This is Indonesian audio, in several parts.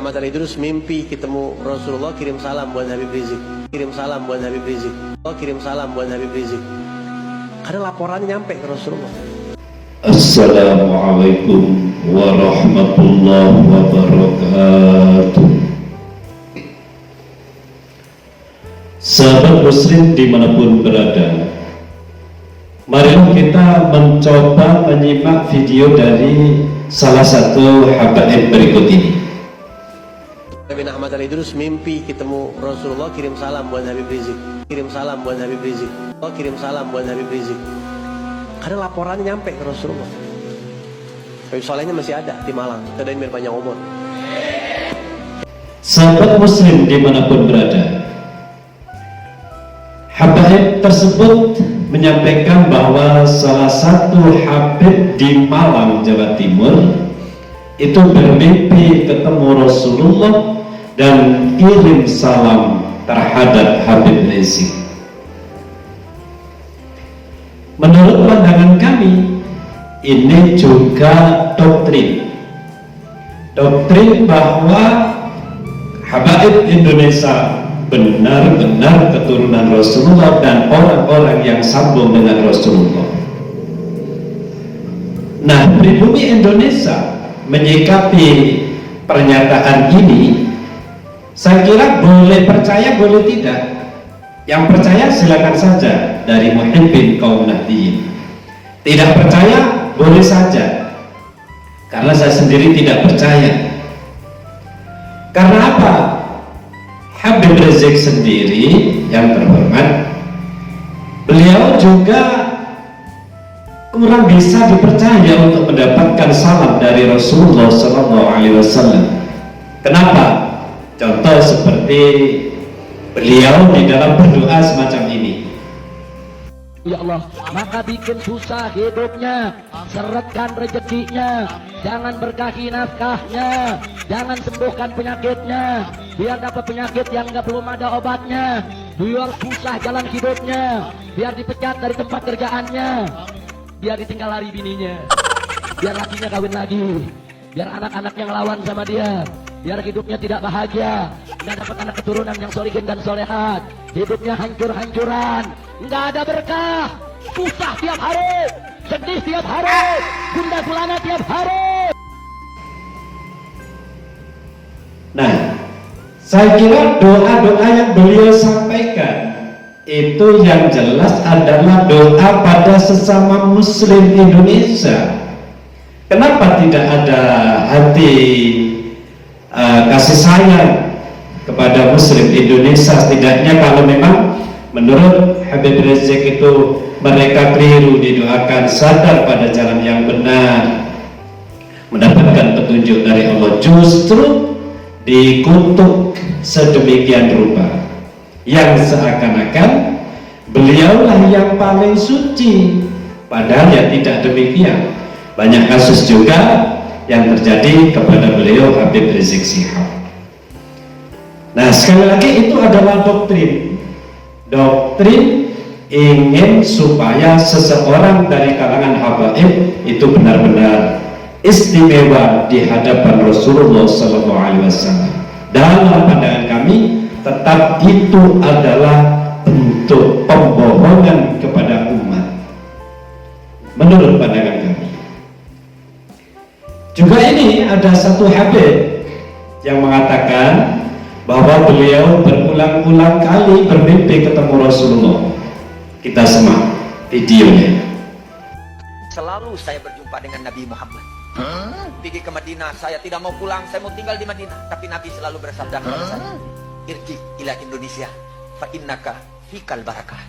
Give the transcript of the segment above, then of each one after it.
Ahmad Ali Idrus mimpi ketemu Rasulullah, kirim salam buat Habib Rizik. Kirim salam buat Habib Rizik. Oh, kirim salam buat Habib Rizik. Karena laporannya nyampe ke Rasulullah. Assalamualaikum warahmatullahi wabarakatuh. Sahabat muslim dimanapun berada, marilah kita mencoba menyimak video dari salah satu habaib berikut ini. Nabi Ahmad Ali Idrus mimpi ketemu Rasulullah, kirim salam buat Habib Rizik. Kirim salam buat Habib Rizik. Oh, kirim salam buat Habib Rizik. Karena laporannya nyampe ke Rasulullah. Habib Solehnya masih ada di Malang. Tadain biar panjang umur. Sahabat muslim dimanapun berada, habaib tersebut menyampaikan bahwa salah satu habib di Malang, Jawa Timur itu bermimpi ketemu Rasulullah dan kirim salam terhadap Habib Rizik. Menurut pandangan kami, ini juga doktrin bahwa habaib Indonesia benar-benar keturunan Rasulullah dan orang-orang yang sambung dengan Rasulullah. Nah, pribumi Indonesia menyikapi pernyataan ini, saya kira boleh percaya, boleh tidak. Yang percaya silakan saja dari muhibbin kaum nahdiyin. Tidak percaya boleh saja, karena saya sendiri tidak percaya. Karena apa? Habib Rizik sendiri yang terhormat, beliau juga kurang bisa dipercaya untuk mendapatkan salam dari Rasulullah SAW. Kenapa? Contoh seperti beliau di dalam berdoa semacam ini. Ya Allah, maka bikin susah hidupnya, seretkan rezekinya, jangan berkahi nafkahnya, jangan sembuhkan penyakitnya, biar dapat penyakit yang belum ada obatnya, biar susah jalan hidupnya, biar dipecat dari tempat kerjaannya, biar ditinggal lari bininya, biar lakinya kawin lagi, biar anak-anaknya ngelawan sama dia, biar hidupnya tidak bahagia, nggak dapat anak keturunan yang solihin dan solehat, hidupnya hancur-hancuran, nggak ada berkah, susah tiap hari, sedih tiap hari, gundah gulana tiap hari. Nah, saya kira doa-doa yang beliau sampaikan itu yang jelas adalah doa pada sesama muslim Indonesia. Kenapa tidak ada hati kasih sayang kepada muslim Indonesia? Setidaknya kalau memang menurut Habib Rizik itu mereka keliru, didoakan sadar pada jalan yang benar, mendapatkan petunjuk dari Allah, justru dikutuk sedemikian rupa yang seakan-akan beliaulah yang paling suci, padahal ya tidak demikian. Banyak kasus juga yang terjadi kepada beliau Habib Rizik Syihab. Nah, sekali lagi itu adalah doktrin ingin supaya seseorang dari kalangan habaib itu benar-benar istimewa di hadapan Rasulullah SAW. Dalam pandangan kami, tetap itu adalah bentuk pembohongan kepada umat menurut pandangan kami. Juga ini ada satu habib yang mengatakan bahwa beliau berulang-ulang kali bermimpi ketemu Rasulullah. Kita simak videonya. Selalu saya berjumpa dengan Nabi Muhammad. Pergi ke Madinah, saya tidak mau pulang, saya mau tinggal di Madinah. Tapi Nabi selalu bersabda kepada saya, irji ila Indonesia, fa innaka fikal barakah.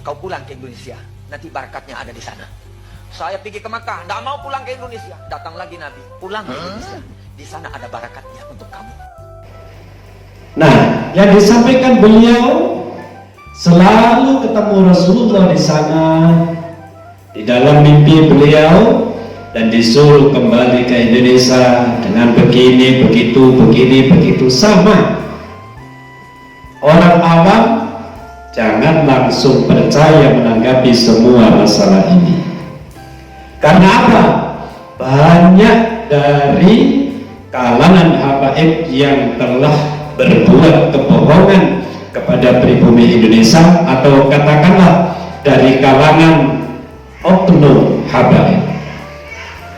Kau pulang ke Indonesia, nanti barakatnya ada di sana. Saya pergi ke Makkah, tidak mau pulang ke Indonesia. Datang lagi Nabi, pulang ke Indonesia. Di sana ada barakatnya untuk kamu. Nah, yang disampaikan beliau selalu ketemu Rasulullah di sana, di dalam mimpi beliau, dan disuruh kembali ke Indonesia dengan begini, begitu, sama. Orang awam jangan langsung percaya menanggapi semua masalah ini. Karena apa? Banyak dari kalangan habaib yang telah berbuat kebohongan kepada pribumi Indonesia, atau katakanlah dari kalangan oknum habaib.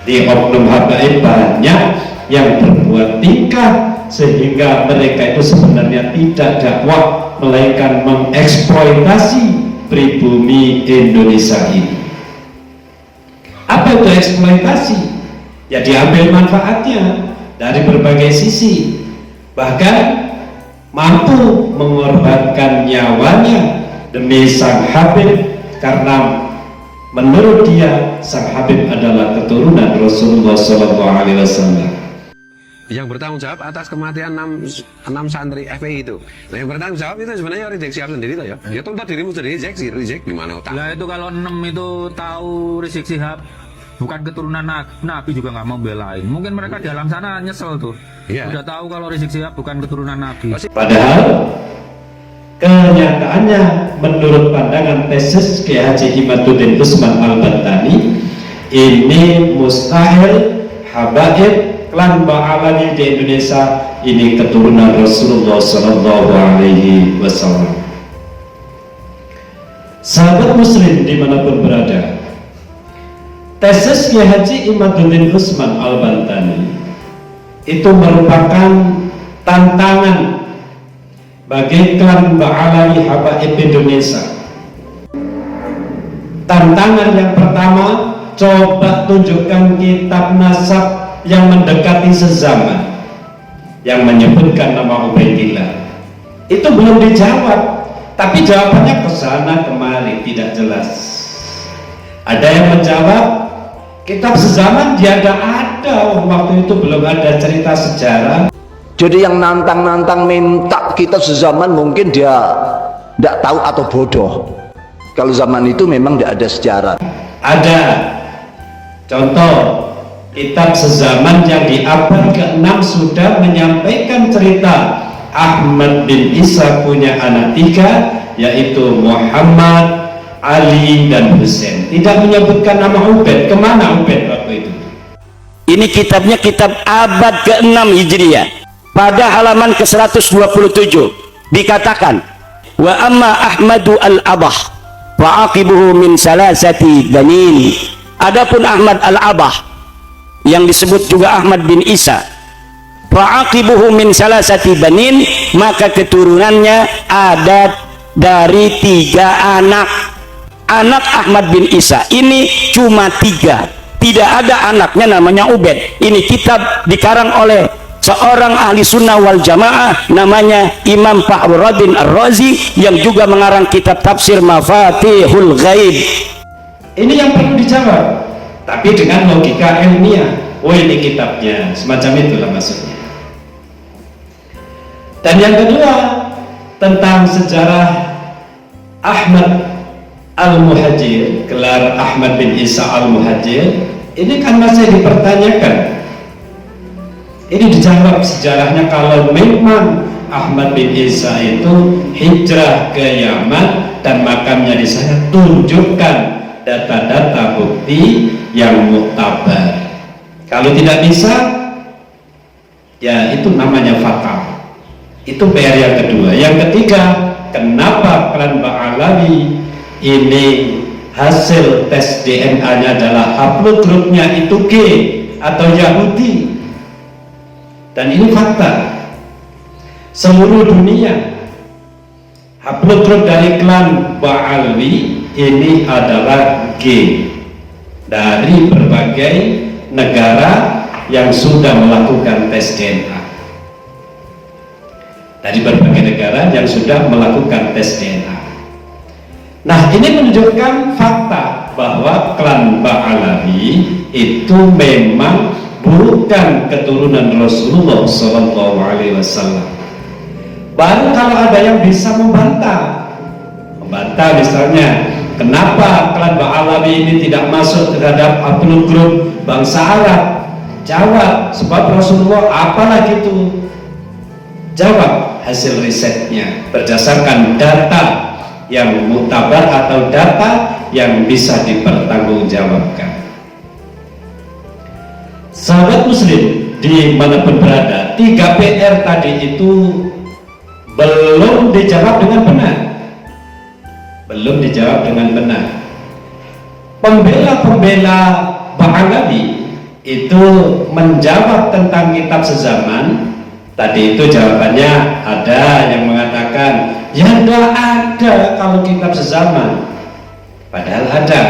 Di oknum habaib banyak yang berbuat tingkah sehingga mereka itu sebenarnya tidak dakwah, melainkan mengeksploitasi pribumi Indonesia ini. Apa itu eksploitasi? Ya diambil manfaatnya dari berbagai sisi, bahkan mampu mengorbankan nyawanya demi sang Habib, karena menurut dia sang Habib adalah keturunan Rasulullah SAW. Yang bertanggung jawab atas kematian 6 santri FPI itu. Nah, yang bertanggung jawab itu sebenarnya Rizik Sihab sendiri toh ya. Ya tuntut dirimu sendiri, Rizik gimana utang. Lah itu kalau 6 itu tahu Rizik Sihab bukan keturunan Nabi juga nggak mau belain. Mungkin mereka di alam sana nyesel tuh. Iya. Udah tahu kalau Rizik Sihab bukan keturunan Nabi. Padahal kenyataannya menurut pandangan tesis Kiai Haji Imaduddin Usman Al-Bantani, ini mustahil habaib klan Ba'alani di Indonesia ini keturunan Rasulullah Sallallahu Alaihi Wasallam. Sahabat muslim dimanapun berada, tesis Kiai Haji Imaduddin Usman Al-Bantani itu merupakan tantangan bagi klan Ba'alani habaib Indonesia. Tantangan yang pertama, coba tunjukkan kitab nasab yang mendekati sezaman yang menyebutkan nama Ubaidillah. Itu belum dijawab, tapi jawabannya kesana kemari tidak jelas. Ada yang menjawab kitab sezaman dia ada, waktu itu belum ada cerita sejarah. Jadi yang nantang-nantang minta kitab sezaman mungkin dia tidak tahu atau bodoh. Kalau zaman itu memang tidak ada sejarah. Ada contoh kitab sezaman yang di abad ke-6 sudah menyampaikan cerita Ahmad bin Isa punya anak 3, yaitu Muhammad, Ali, dan Husain. Tidak menyebutkan nama Ubaid. Kemana Ubaid waktu itu? Ini kitabnya kitab abad ke-6 Hijriah. Pada halaman ke-127 dikatakan, wa amma Ahmadu al-Abah wa aqibuhu min salasati banin. Adapun Ahmad al-Abah yang disebut juga Ahmad bin Isa, wa aqibuhu min salasati banin, maka keturunannya ada dari 3 anak. Anak Ahmad bin Isa ini cuma 3, tidak ada anaknya namanya Ubaid. Ini kitab dikarang oleh seorang ahli sunnah wal jamaah namanya Imam Fakhruddin Ar-Razi, yang juga mengarang kitab tafsir Mafatihul Ghaib. Ini yang perlu dijawab, tapi dengan logika ilmiah. Oh, ini kitabnya, semacam itulah maksudnya. Dan yang kedua, tentang sejarah Ahmad Al-Muhajir, gelar Ahmad bin Isa Al-Muhajir, ini kan masih dipertanyakan. Ini dijawab sejarahnya kalau memang Ahmad bin Isa itu hijrah ke Yaman dan makamnya di sana, tunjukkan data-data bukti yang muktabar. Kalau tidak bisa, ya itu namanya fatal. Itu PR yang kedua. Yang ketiga, kenapa klan Ba'alawi ini hasil tes DNA-nya adalah haplogrupnya itu G atau Yahudi? Dan ini fakta. Seluruh dunia haplogrup dari klan Ba'alawi ini adalah G dari berbagai negara yang sudah melakukan tes DNA. Dari berbagai negara yang sudah melakukan tes DNA. Nah, ini menunjukkan fakta bahwa klan Ba'alawi itu memang bukan keturunan Rasulullah SAW. Baru kalau ada yang bisa membantah misalnya, kenapa klan Ba'alawi ini tidak masuk terhadap haplogrup bangsa Arab? Jawab, sebab Rasulullah apalagi itu? Jawab hasil risetnya berdasarkan data yang muktabar atau data yang bisa dipertanggungjawabkan. Sahabat muslim, dimanapun berada, 3 PR tadi itu belum dijawab dengan benar. Belum dijawab dengan benar. Pembela-pembela Ba'alawi itu menjawab tentang kitab sezaman. Tadi itu jawabannya ada yang mengatakan ya tidak ada kalau kitab sezaman, padahal ada.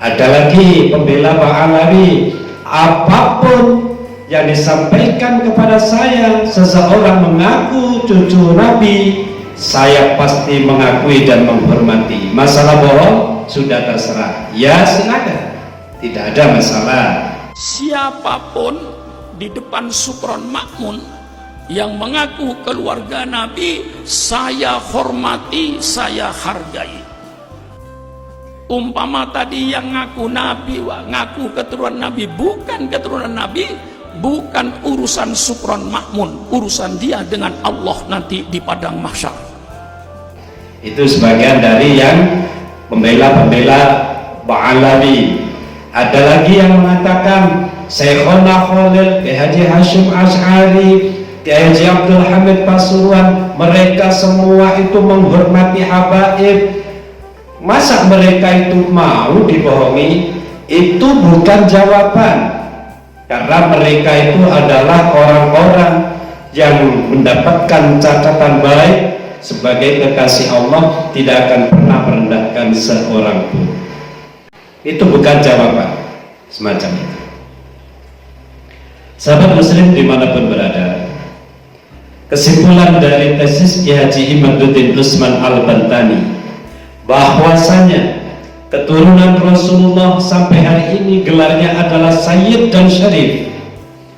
Ada lagi pembela Ba'alawi, apapun yang disampaikan kepada saya, seseorang mengaku cucu Nabi, saya pasti mengakui dan menghormati. Masalah bohong sudah terserah, ya silakan, tidak ada masalah. Siapapun di depan Sukron Makmun yang mengaku keluarga Nabi, saya hormati, saya hargai. Umpama tadi yang ngaku Nabi, ngaku keturunan Nabi, bukan keturunan Nabi, bukan urusan Sukron Makmun, urusan dia dengan Allah nanti di padang mahsyar. Itu sebagian dari yang pembela-pembela Ba'alawi. Ada lagi yang mengatakan Syekhona Khalil, Haji Hashim Asy'ari, Haji Abdul Hamid Pasuruan, mereka semua itu menghormati habaib. Masa mereka itu mau dibohongi? Itu bukan jawaban, karena mereka itu adalah orang-orang yang mendapatkan catatan baik sebagai kekasih Allah, tidak akan pernah merendahkan seorang pun. Itu bukan jawaban semacam itu. Sahabat muslim dimanapun berada, kesimpulan dari tesis Ki Haji Imaduddin Usman Al-Bantani bahwasanya keturunan Rasulullah sampai hari ini gelarnya adalah Sayyid dan Syarif.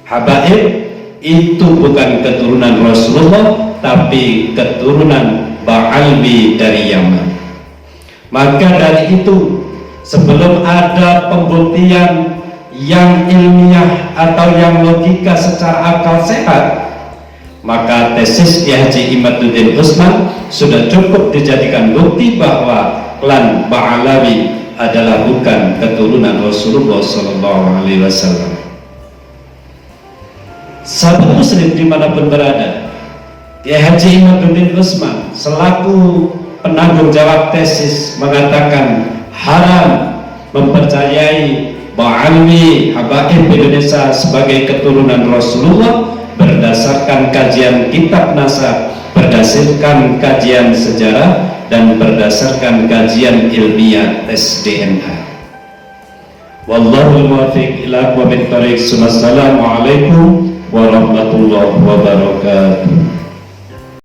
Habaib itu bukan keturunan Rasulullah, tapi keturunan Ba'alwi dari Yaman. Maka dari itu, sebelum ada pembuktian yang ilmiah atau yang logika secara akal sehat, maka tesis Ki Haji Imaduddin Usman sudah cukup dijadikan bukti bahwa klan Ba'alawi adalah bukan keturunan Rasulullah SAW. Sahabat muslim dimanapun berada, Ki Haji Imaduddin Usman selaku penanggung jawab tesis mengatakan haram mempercayai Ba'alwi habaib Indonesia sebagai keturunan Rasulullah berdasarkan kajian kitab nasab, berdasarkan kajian sejarah, dan berdasarkan kajian ilmiah tes DNA. Wallahu muwaffiq ila aqwamit thoriq. Assalamualaikum warahmatullahi wabarakatuh.